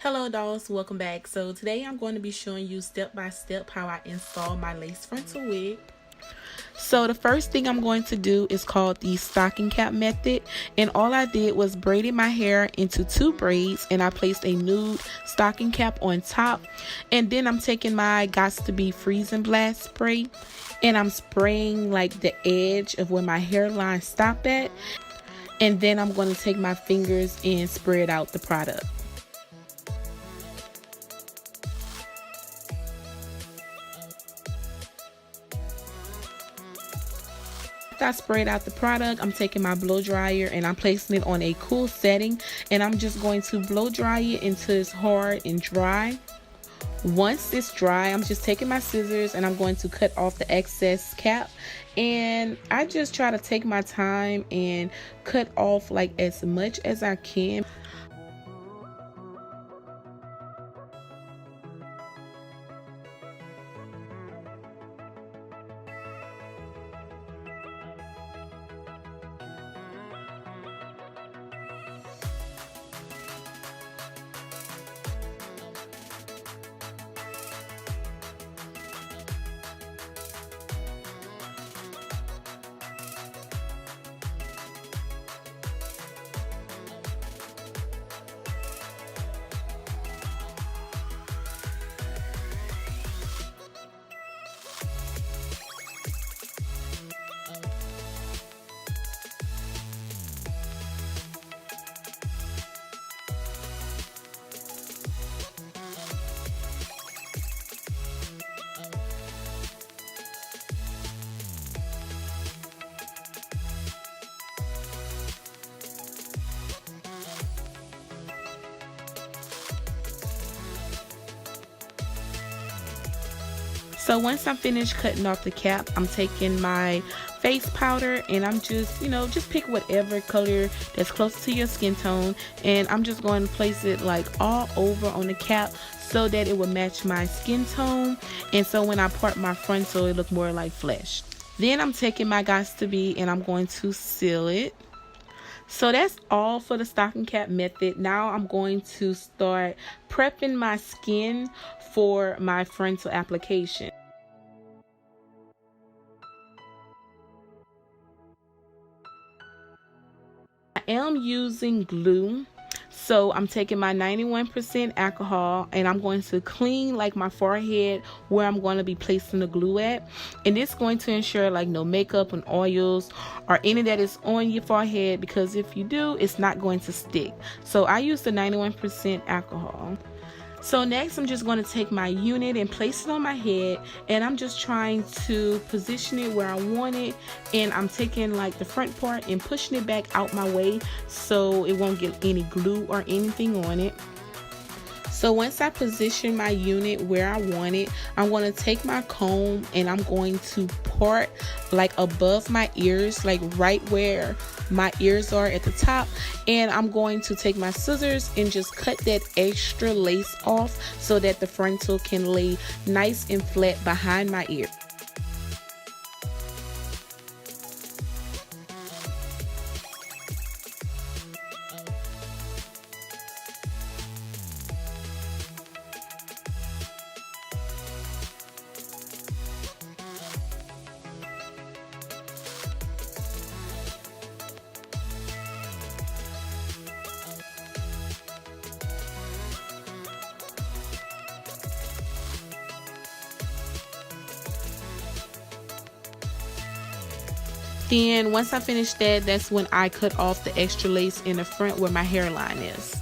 Hello dolls, welcome back. So today I'm going to be showing you step by step how I install my lace frontal wig. So the first thing I'm going to do is called the stocking cap method, and all I did was braided my hair into 2 braids and I placed a nude stocking cap on top, and then I'm taking my Gots to Be freezing blast spray and I'm spraying like the edge of where my hairline stopped at, and then I'm going to take my fingers and spread out the product. After I sprayed out the product, I'm taking my blow dryer and I'm placing it on a cool setting, and I'm just going to blow dry it until it's hard and dry. Once it's dry, I'm just taking my scissors and I'm going to cut off the excess cap, and I just try to take my time and cut off like as much as I can. So once I'm finished cutting off the cap, I'm taking my face powder and I'm just pick whatever color that's close to your skin tone, and I'm just going to place it like all over on the cap so that it will match my skin tone, and so when I part my frontal it look more like flesh. Then I'm taking my Gots to Be and I'm going to seal it. So that's all for the stocking cap method. Now I'm going to start prepping my skin for my frontal application. I am using glue. So I'm taking my 91% alcohol and I'm going to clean like my forehead where I'm going to be placing the glue at, and it's going to ensure like no makeup and oils or any that is on your forehead, because if you do, it's not going to stick. So I use the 91% alcohol. So next I'm just going to take my unit and place it on my head, and I'm just trying to position it where I want it, and I'm taking like the front part and pushing it back out my way so it won't get any glue or anything on it. So once I position my unit where I want it, I'm going to take my comb and I'm going to part like above my ears, like right where my ears are at the top, and I'm going to take my scissors and just cut that extra lace off so that the frontal can lay nice and flat behind my ear. Then once I finish that, that's when I cut off the extra lace in the front where my hairline is.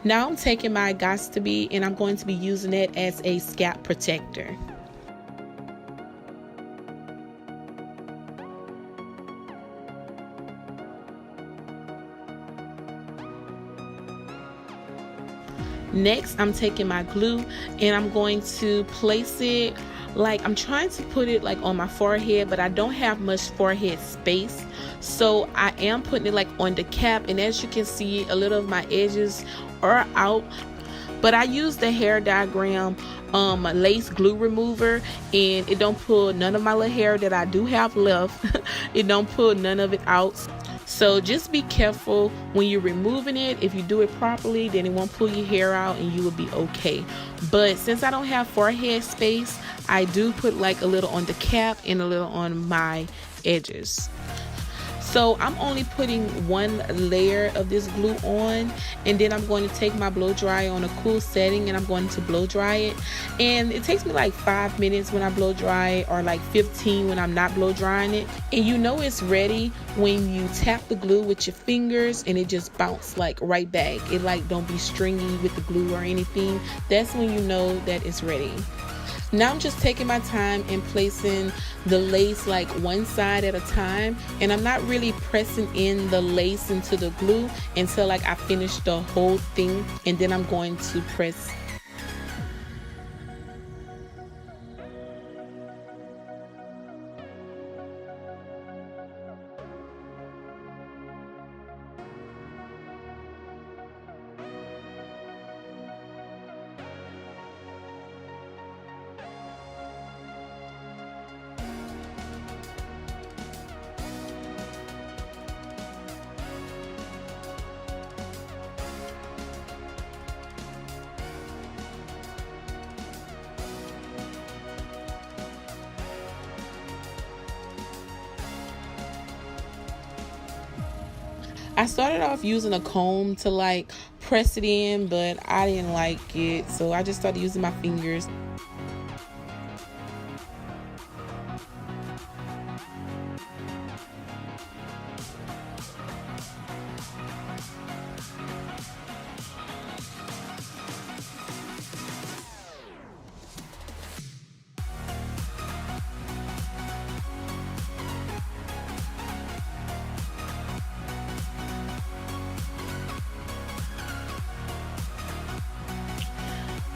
Now I'm taking my Gots to Be and I'm going to be using it as a scalp protector. Next, I'm taking my glue and I'm going to place it, like I'm trying to put it like on my forehead, but I don't have much forehead space. So I am putting it like on the cap, and as you can see, a little of my edges are out. But I use the hair diagram lace glue remover, and it don't pull none of my little hair that I do have left. It don't pull none of it out. So just be careful when you're removing it. If you do it properly, then it won't pull your hair out and you will be okay. But since I don't have forehead space, I do put like a little on the cap and a little on my edges. So I'm only putting one layer of this glue on, and then I'm going to take my blow dryer on a cool setting and I'm going to blow dry it. And it takes me like 5 minutes when I blow dry it, or like 15 when I'm not blow drying it. And you know it's ready when you tap the glue with your fingers and it just bounces like right back. It like don't be stringy with the glue or anything. That's when you know that it's ready. Now I'm just taking my time and placing the lace like one side at a time, and I'm not really pressing in the lace into the glue until like I finish the whole thing, and then I'm going to press. I started off using a comb to like press it in, but I didn't like it, so I just started using my fingers.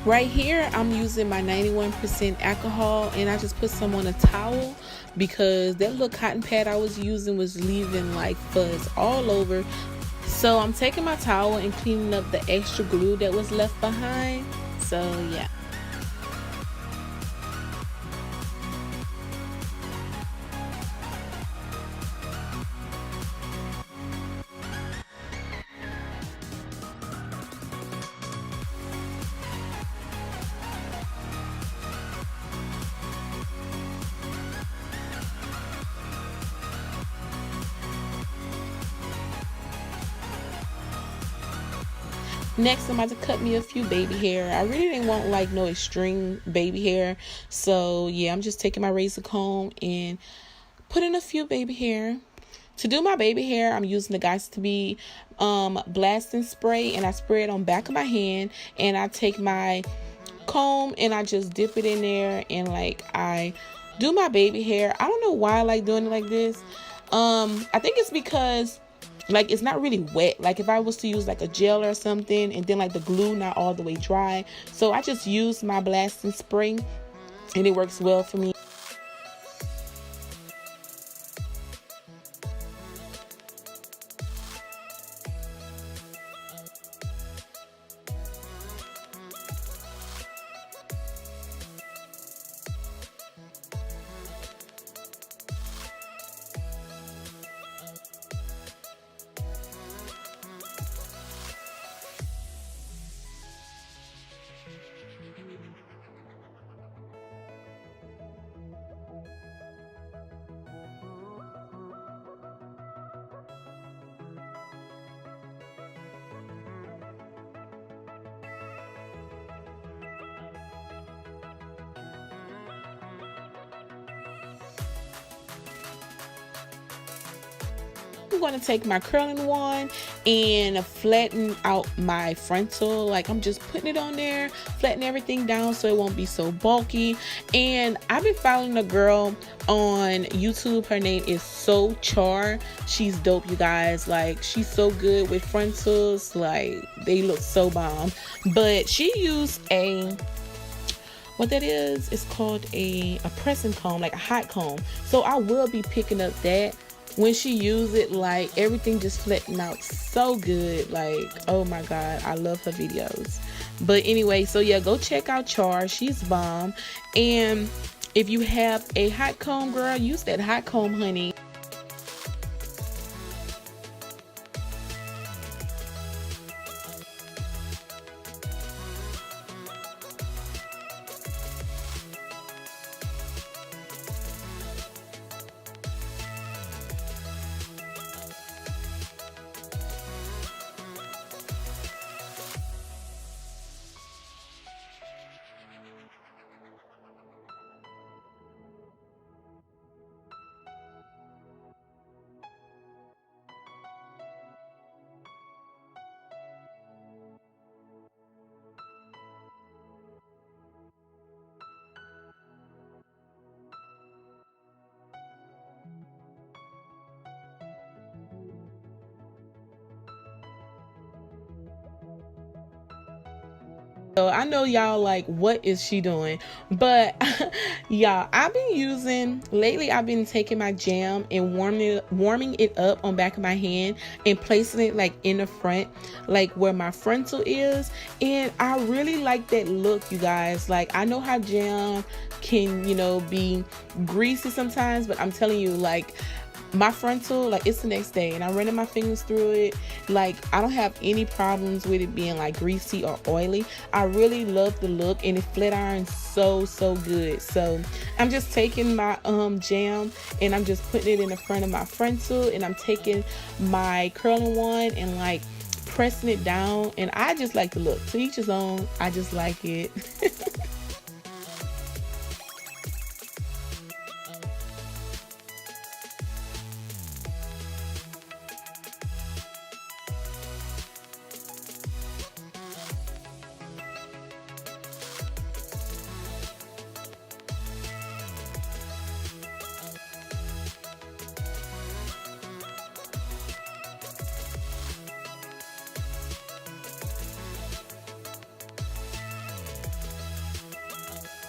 Right here, I'm using my 91% alcohol, and I just put some on a towel because that little cotton pad I was using was leaving like fuzz all over. So I'm taking my towel and cleaning up the extra glue that was left behind. So yeah. Next, I'm about to cut me a few baby hair. I really didn't want like no extreme baby hair. So yeah, I'm just taking my razor comb and putting a few baby hair. To do my baby hair, I'm using the Gots to Be blasting spray, and I spray it on back of my hand, and I take my comb and I just dip it in there and like I do my baby hair. I don't know why I like doing it like this. I think it's because like it's not really wet. Like if I was to use like a gel or something, and then like the glue not all the way dry, so I just use my blasting spray and it works well for me. I'm going to take my curling wand and flatten out my frontal. Like, I'm just putting it on there, flatten everything down so it won't be so bulky. And I've been following a girl on YouTube. Her name is So Char. She's dope, you guys. Like, she's so good with frontals. Like, they look so bomb. But she used what that is, it's called a pressing comb, like a hot comb. So I will be picking up that. When she used it, like, everything just flattened out so good. Like, oh my god, I love her videos. But anyway, so yeah, go check out Char. She's bomb. And if you have a hot comb, girl, use that hot comb, honey. So I know y'all like, what is she doing? But y'all, I've been taking my jam and warming it up on back of my hand and placing it like in the front, like where my frontal is. And I really like that look, you guys. Like, I know how jam can, you know, be greasy sometimes, but I'm telling you, like, my frontal, like, it's the next day and I'm running my fingers through it. Like, I don't have any problems with it being like greasy or oily. I really love the look, and it flat irons so good. So I'm just taking my jam and I'm just putting it in the front of my frontal, and I'm taking my curling wand and like pressing it down. And I just like the look. To each his own. I just like it.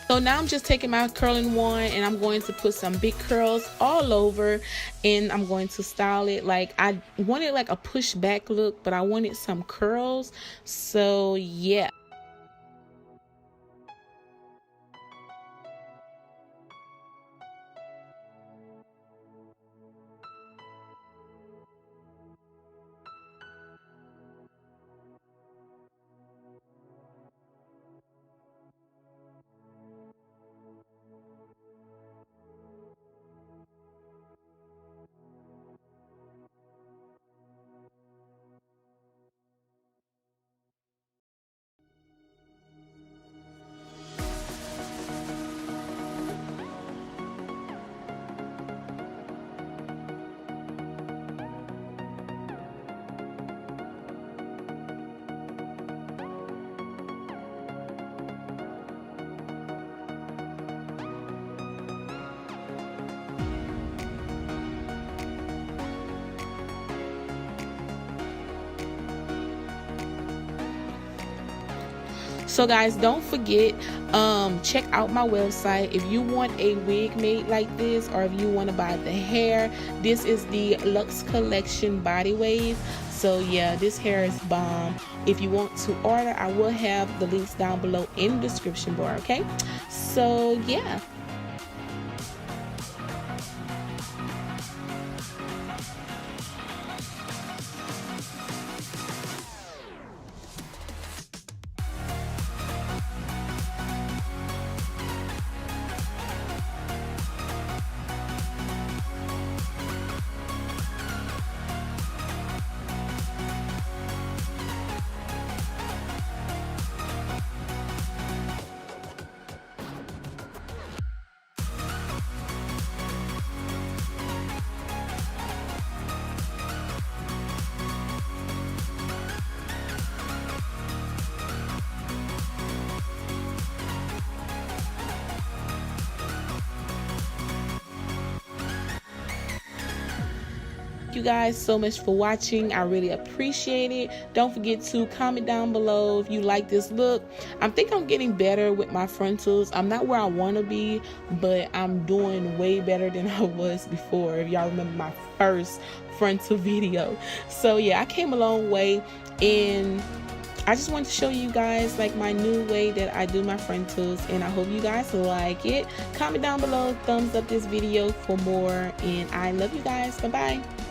So now I'm just taking my curling wand and I'm going to put some big curls all over, and I'm going to style it. Like, I wanted like a push back look, but I wanted some curls. So yeah. So guys, don't forget, check out my website if you want a wig made like this, or if you want to buy the hair. This is the Luxe Collection Body Wave. So yeah, this hair is bomb. If you want to order, I will have the links down below in the description bar. Okay, so yeah. you guys so much for watching. I really appreciate it. Don't forget to comment down below if you like this look. I think I'm getting better with my frontals. I'm not where I want to be, but I'm doing way better than I was before, if y'all remember my first frontal video. So yeah, I came a long way, and I just wanted to show you guys like my new way that I do my frontals, and I hope you guys like it. Comment down below, thumbs up this video for more, and I love you guys. Bye bye.